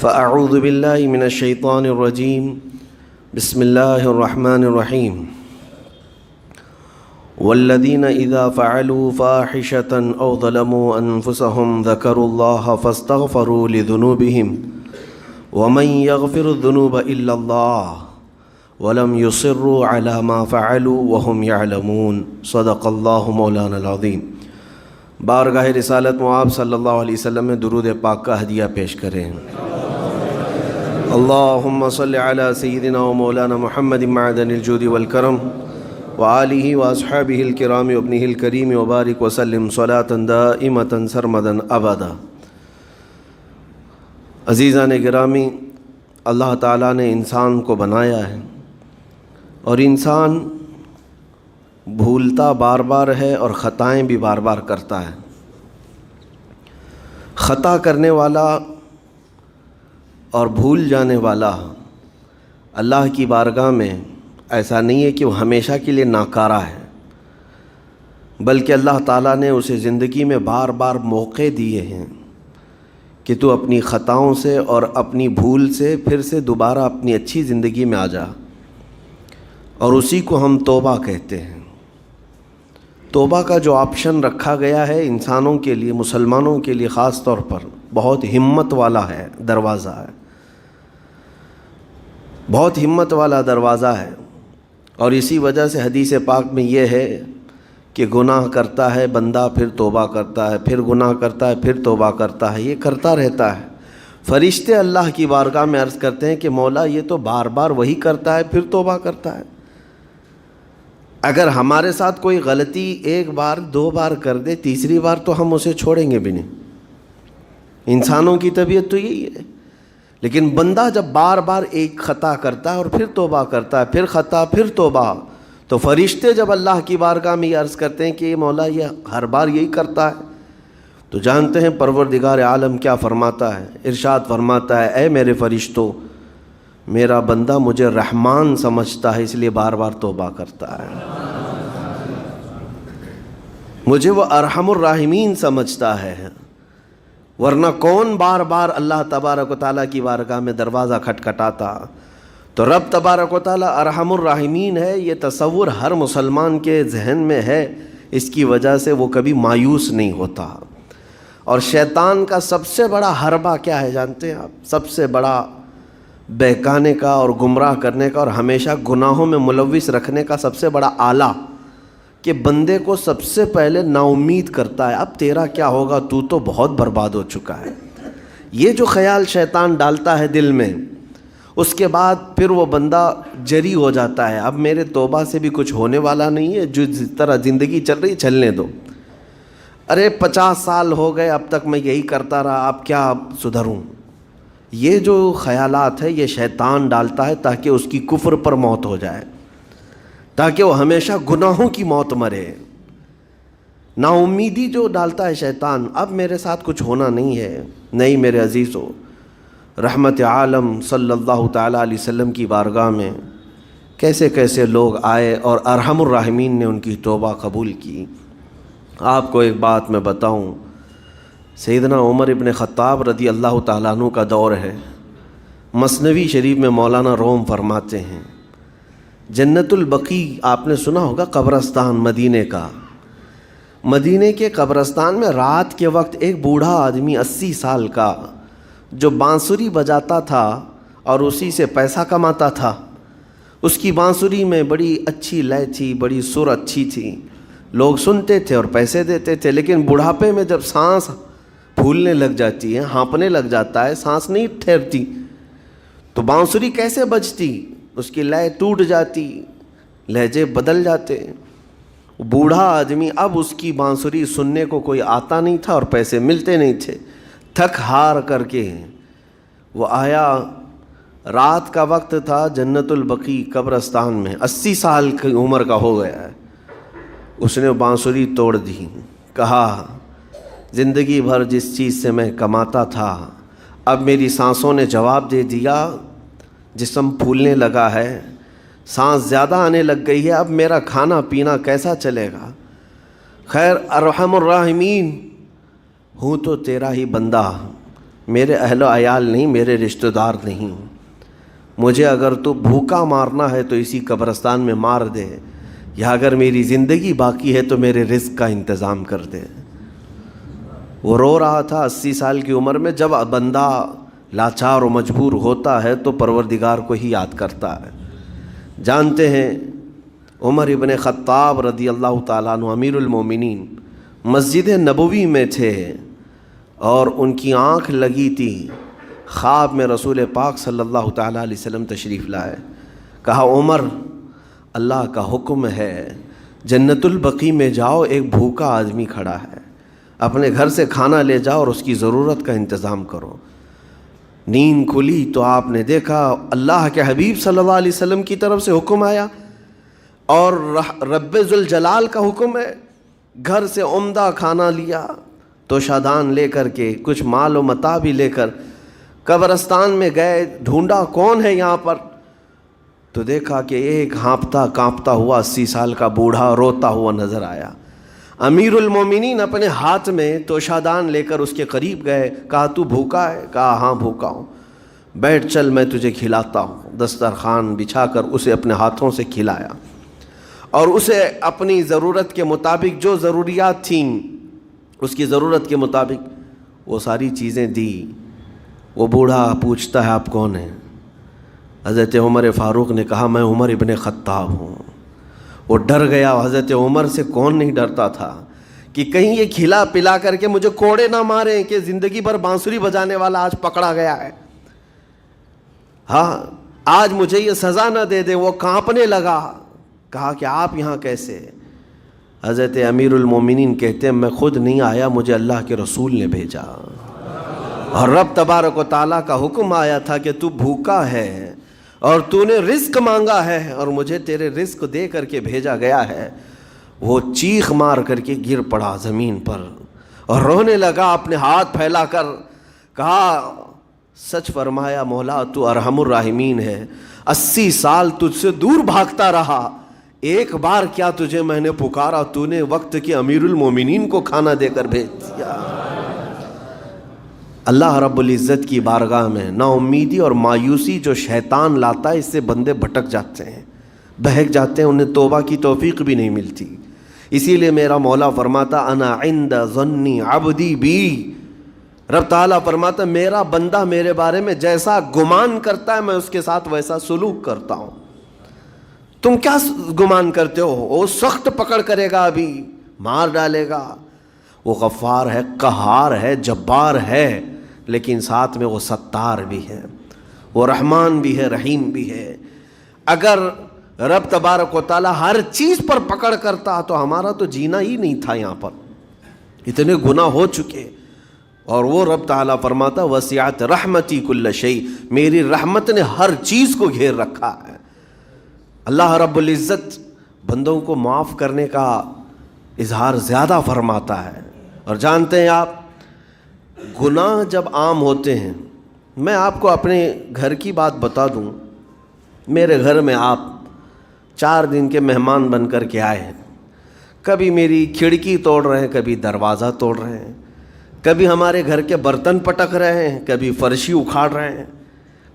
فأعوذ باللہ من الشیطان الرجیم بسم اللہ الرحمن الرحیم والذین اذا فعلوا فاحشة او ظلموا انفسهم ذکروا اللہ فاستغفروا لذنوبهم ومن یغفر الذنوب الا اللہ ولم يصروا على ما فعلوا وهم يعلمون صدق اللہ مولانا العظیم۔ بارگاہ رسالت معاب صلی اللہ علیہ وسلم میں درود پاک کا ہدیہ پیش کریں۔ اللہم صلی علی سیدنا و مولانا محمد معدن الجود والکرم وآلہ واصحابہ الکرام وابنہ الکریم وبارک وسلم صلاة دائمة سرمدا ابدا۔ عزیزان گرامی، اللہ تعالیٰ نے انسان کو بنایا ہے اور انسان بھولتا بار بار ہے اور خطائیں بھی بار بار کرتا ہے۔ خطا کرنے والا اور بھول جانے والا اللہ کی بارگاہ میں ایسا نہیں ہے کہ وہ ہمیشہ کے لیے ناکارہ ہے، بلکہ اللہ تعالیٰ نے اسے زندگی میں بار بار موقع دیے ہیں کہ تو اپنی خطاؤں سے اور اپنی بھول سے پھر سے دوبارہ اپنی اچھی زندگی میں آ جا، اور اسی کو ہم توبہ کہتے ہیں۔ توبہ کا جو آپشن رکھا گیا ہے انسانوں کے لیے، مسلمانوں کے لیے خاص طور پر، بہت ہمت والا ہے دروازہ ہے، بہت ہمت والا دروازہ ہے۔ اور اسی وجہ سے حدیث پاک میں یہ ہے کہ گناہ کرتا ہے بندہ، پھر توبہ کرتا ہے، پھر گناہ کرتا ہے، پھر توبہ کرتا ہے، یہ کرتا رہتا ہے۔ فرشتے اللہ کی بارگاہ میں عرض کرتے ہیں کہ مولا یہ تو بار بار وہی کرتا ہے، پھر توبہ کرتا ہے۔ اگر ہمارے ساتھ کوئی غلطی ایک بار دو بار کر دے، تیسری بار تو ہم اسے چھوڑیں گے بھی نہیں۔ انسانوں کی طبیعت تو یہی ہے، لیکن بندہ جب بار بار ایک خطا کرتا ہے اور پھر توبہ کرتا ہے، پھر خطا پھر توبہ، تو فرشتے جب اللہ کی بارگاہ میں یہ عرض کرتے ہیں کہ مولا یہ ہر بار یہی کرتا ہے، تو جانتے ہیں پروردگار عالم کیا فرماتا ہے؟ ارشاد فرماتا ہے، اے میرے فرشتوں، میرا بندہ مجھے رحمان سمجھتا ہے، اس لیے بار بار توبہ کرتا ہے، مجھے وہ ارحم الراحمین سمجھتا ہے، ورنہ کون بار بار اللہ تبارک و تعالیٰ کی بارگاہ میں دروازہ کھٹکھٹاتا؟ تو رب تبارک و تعالیٰ ارحم الراحمین ہے، یہ تصور ہر مسلمان کے ذہن میں ہے، اس کی وجہ سے وہ کبھی مایوس نہیں ہوتا۔ اور شیطان کا سب سے بڑا حربہ کیا ہے جانتے ہیں آپ؟ سب سے بڑا بہکانے کا اور گمراہ کرنے کا اور ہمیشہ گناہوں میں ملوث رکھنے کا سب سے بڑا آلہ، کہ بندے کو سب سے پہلے نا امید کرتا ہے، اب تیرا کیا ہوگا، تو تو بہت برباد ہو چکا ہے۔ یہ جو خیال شیطان ڈالتا ہے دل میں، اس کے بعد پھر وہ بندہ جری ہو جاتا ہے، اب میرے توبہ سے بھی کچھ ہونے والا نہیں ہے، جو جس طرح زندگی چل رہی چلنے دو، ارے 50 سال ہو گئے اب تک میں یہی کرتا رہا، اب کیا سدھروں؟ یہ جو خیالات ہے یہ شیطان ڈالتا ہے تاکہ اس کی کفر پر موت ہو جائے، تاکہ وہ ہمیشہ گناہوں کی موت مرے۔ نا امیدی جو ڈالتا ہے شیطان، اب میرے ساتھ کچھ ہونا نہیں ہے۔ نہیں میرے عزیزو، رحمت عالم صلی اللہ تعالیٰ علیہ وسلم کی بارگاہ میں کیسے کیسے لوگ آئے اور ارحم الراحمین نے ان کی توبہ قبول کی۔ آپ کو ایک بات میں بتاؤں، سیدنا عمر ابن خطاب رضی اللہ تعالیٰ عنہ کا دور ہے۔ مثنوی شریف میں مولانا روم فرماتے ہیں، جنت البقیع آپ نے سنا ہوگا، قبرستان مدینے کا، مدینے کے قبرستان میں رات کے وقت ایک بوڑھا آدمی 80 سال کا جو بانسری بجاتا تھا اور اسی سے پیسہ کماتا تھا، اس کی بانسری میں بڑی اچھی لے تھی، بڑی سر اچھی تھی، لوگ سنتے تھے اور پیسے دیتے تھے، لیکن بڑھاپے میں جب سانس پھولنے لگ جاتی ہے، ہانپنے لگ جاتا ہے، سانس نہیں ٹھہرتی، تو بانسری کیسے بجتی؟ اس کی لے ٹوٹ جاتی، لہجے بدل جاتے۔ بوڑھا آدمی، اب اس کی بانسری سننے کو کوئی آتا نہیں تھا اور پیسے ملتے نہیں تھے، تھک ہار کر کے وہ آیا، رات کا وقت تھا، جنت البقیع قبرستان میں، 80 سال کی عمر کا ہو گیا ہے، اس نے بانسری توڑ دی، کہا زندگی بھر جس چیز سے میں کماتا تھا اب میری سانسوں نے جواب دے دیا، جسم پھولنے لگا ہے، سانس زیادہ آنے لگ گئی ہے، اب میرا کھانا پینا کیسا چلے گا؟ خیر ارحم الراحمین ہوں تو تیرا ہی بندہ، میرے اہل و عیال نہیں، میرے رشتہ دار نہیں، مجھے اگر تو بھوکا مارنا ہے تو اسی قبرستان میں مار دے، یا اگر میری زندگی باقی ہے تو میرے رزق کا انتظام کر دے۔ وہ رو رہا تھا 80 سال کی عمر میں۔ جب بندہ لاچار و مجبور ہوتا ہے تو پروردگار کو ہی یاد کرتا ہے۔ جانتے ہیں عمر ابن خطاب رضی اللہ تعالیٰ عنہ امیر المومنین مسجد نبوی میں تھے اور ان کی آنکھ لگی تھی، خواب میں رسول پاک صلی اللہ تعالیٰ علیہ وسلم تشریف لائے۔ کہا عمر، اللہ کا حکم ہے جنت البقیع میں جاؤ، ایک بھوکا آدمی کھڑا ہے، اپنے گھر سے کھانا لے جاؤ اور اس کی ضرورت کا انتظام کرو۔ نیند کھلی تو آپ نے دیکھا اللہ کے حبیب صلی اللہ علیہ وسلم کی طرف سے حکم آیا اور رب ذوالجلال کا حکم ہے۔ گھر سے عمدہ کھانا لیا تو شادان لے کر کے کچھ مال و متاع بھی لے کر قبرستان میں گئے، ڈھونڈا کون ہے یہاں پر، تو دیکھا کہ ایک ہانپتا کانپتا ہوا 80 سال کا بوڑھا روتا ہوا نظر آیا۔ امیر المومنین اپنے ہاتھ میں توشادان لے کر اس کے قریب گئے، کہا تو بھوکا ہے؟ کہا ہاں بھوکا ہوں۔ بیٹھ چل میں تجھے کھلاتا ہوں۔ دسترخوان بچھا کر اسے اپنے ہاتھوں سے کھلایا اور اسے اپنی ضرورت کے مطابق جو ضروریات تھیں اس کی ضرورت کے مطابق وہ ساری چیزیں دی۔ وہ بوڑھا پوچھتا ہے آپ کون ہیں؟ حضرت عمر فاروق نے کہا میں عمر ابن خطاب ہوں۔ وہ ڈر گیا۔ حضرت عمر سے کون نہیں ڈرتا تھا کہ کہیں یہ کھلا پلا کر کے مجھے کوڑے نہ ماریں کہ زندگی بھر بانسری بجانے والا آج پکڑا گیا ہے، ہاں آج مجھے یہ سزا نہ دے دے۔ وہ کانپنے لگا، کہا کہ آپ یہاں کیسے؟ حضرت امیر المومنین کہتے ہیں میں خود نہیں آیا، مجھے اللہ کے رسول نے بھیجا، اور رب تبارک و تعالیٰ کا حکم آیا تھا کہ تو بھوکا ہے اور تو نے رزق مانگا ہے اور مجھے تیرے رزق دے کر کے بھیجا گیا ہے۔ وہ چیخ مار کر کے گر پڑا زمین پر اور رونے لگا، اپنے ہاتھ پھیلا کر کہا سچ فرمایا مولا تو ارحم الراحمین ہے، 80 سال تجھ سے دور بھاگتا رہا، ایک بار کیا تجھے میں نے پکارا، تو نے وقت کے امیر المومنین کو کھانا دے کر بھیج دیا۔ اللہ رب العزت کی بارگاہ میں نا امیدی اور مایوسی جو شیطان لاتا ہے اس سے بندے بھٹک جاتے ہیں، بہک جاتے ہیں، انہیں توبہ کی توفیق بھی نہیں ملتی۔ اسی لیے میرا مولا فرماتا انا عند ظن عبدی بی، رب تعالیٰ فرماتا میرا بندہ میرے بارے میں جیسا گمان کرتا ہے میں اس کے ساتھ ویسا سلوک کرتا ہوں۔ تم کیا گمان کرتے ہو؟ وہ سخت پکڑ کرے گا، ابھی مار ڈالے گا۔ وہ غفار ہے، قہار ہے، جبار ہے، لیکن ساتھ میں وہ ستار بھی ہے، وہ رحمان بھی ہے، رحیم بھی ہے۔ اگر رب تبارک و تعالیٰ ہر چیز پر پکڑ کرتا تو ہمارا تو جینا ہی نہیں تھا، یہاں پر اتنے گناہ ہو چکے۔ اور وہ رب تعالیٰ فرماتا وسعت رحمتی کل شیء، میری رحمت نے ہر چیز کو گھیر رکھا ہے۔ اللہ رب العزت بندوں کو معاف کرنے کا اظہار زیادہ فرماتا ہے۔ اور جانتے ہیں آپ گناہ جب عام ہوتے ہیں، میں آپ کو اپنے گھر کی بات بتا دوں، میرے گھر میں آپ 4 دن کے مہمان بن کر کے آئے ہیں، کبھی میری کھڑکی توڑ رہے ہیں، کبھی دروازہ توڑ رہے ہیں، کبھی ہمارے گھر کے برتن پٹک رہے ہیں، کبھی فرشی اکھاڑ رہے ہیں،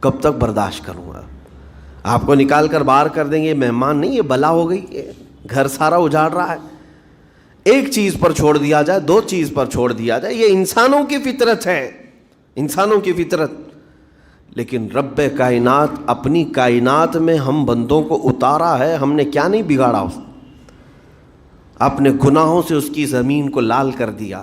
کب تک برداشت کروں گا؟ آپ کو نکال کر باہر کر دیں گے، یہ مہمان نہیں، یہ بلا ہو گئی، یہ گھر سارا اجاڑ رہا ہے۔ ایک چیز پر چھوڑ دیا جائے، 2 چیز پر چھوڑ دیا جائے، یہ انسانوں کی فطرت ہے، انسانوں کی فطرت۔ لیکن رب کائنات اپنی کائنات میں ہم بندوں کو اتارا ہے، ہم نے کیا نہیں بگاڑا، اپنے گناہوں سے اس کی زمین کو لال کر دیا،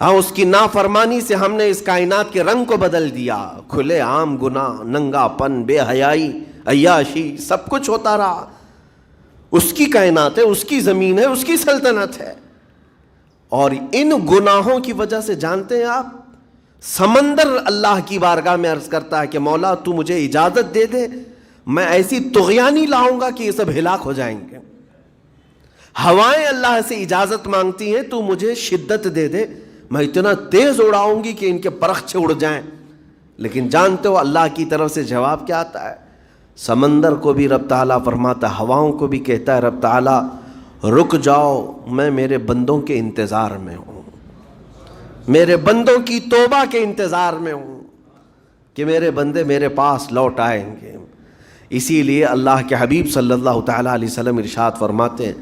ہاں اس کی نافرمانی سے ہم نے اس کائنات کے رنگ کو بدل دیا۔ کھلے عام گناہ، ننگا پن، بے حیائی، عیاشی، سب کچھ ہوتا رہا۔ اس کی کائنات ہے، اس کی زمین ہے، اس کی سلطنت ہے۔ اور ان گناہوں کی وجہ سے جانتے ہیں آپ، سمندر اللہ کی بارگاہ میں عرض کرتا ہے کہ مولا تو مجھے اجازت دے دے، میں ایسی طغیانی لاؤں گا کہ یہ سب ہلاک ہو جائیں گے۔ ہوائیں اللہ سے اجازت مانگتی ہیں تو مجھے شدت دے دے، میں اتنا تیز اڑاؤں گی کہ ان کے پرخچے اڑ جائیں۔ لیکن جانتے ہو اللہ کی طرف سے جواب کیا آتا ہے؟ سمندر کو بھی رب تعالیٰ فرماتا ہے، ہواؤں کو بھی کہتا ہے رب تعالیٰ رک جاؤ، میں میرے بندوں کے انتظار میں ہوں۔ میرے بندوں کی توبہ کے انتظار میں ہوں کہ میرے بندے میرے پاس لوٹ آئیں گے۔ اسی لیے اللہ کے حبیب صلی اللہ تعالیٰ علیہ وسلم ارشاد فرماتے ہیں،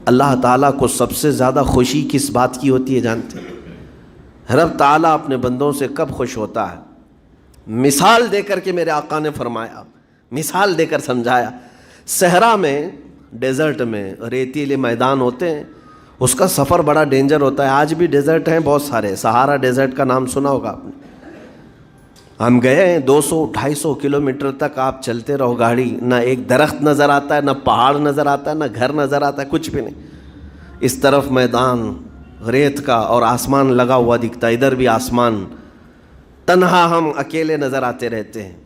اللہ تعالیٰ کو سب سے زیادہ خوشی کس بات کی ہوتی ہے جانتے ہیں؟ رب تعالیٰ اپنے بندوں سے کب خوش ہوتا ہے؟ مثال دے کر کے میرے آقا نے فرمایا، مثال دے کر سمجھایا، صحرا میں، ڈیزرٹ میں ریتیلے میدان ہوتے ہیں، اس کا سفر بڑا ڈینجر ہوتا ہے۔ آج بھی ڈیزرٹ ہیں بہت سارے، سہارا ڈیزرٹ کا نام سنا ہوگا آپ نے۔ ہم گئے ہیں 200-250 کلومیٹر تک آپ چلتے رہو گاڑی، نہ ایک درخت نظر آتا ہے، نہ پہاڑ نظر آتا ہے، نہ گھر نظر آتا ہے، کچھ بھی نہیں۔ اس طرف میدان ریت کا اور آسمان لگا ہوا دکھتا ہے، ادھر بھی آسمان، تنہا ہم اکیلے نظر آتے رہتے ہیں۔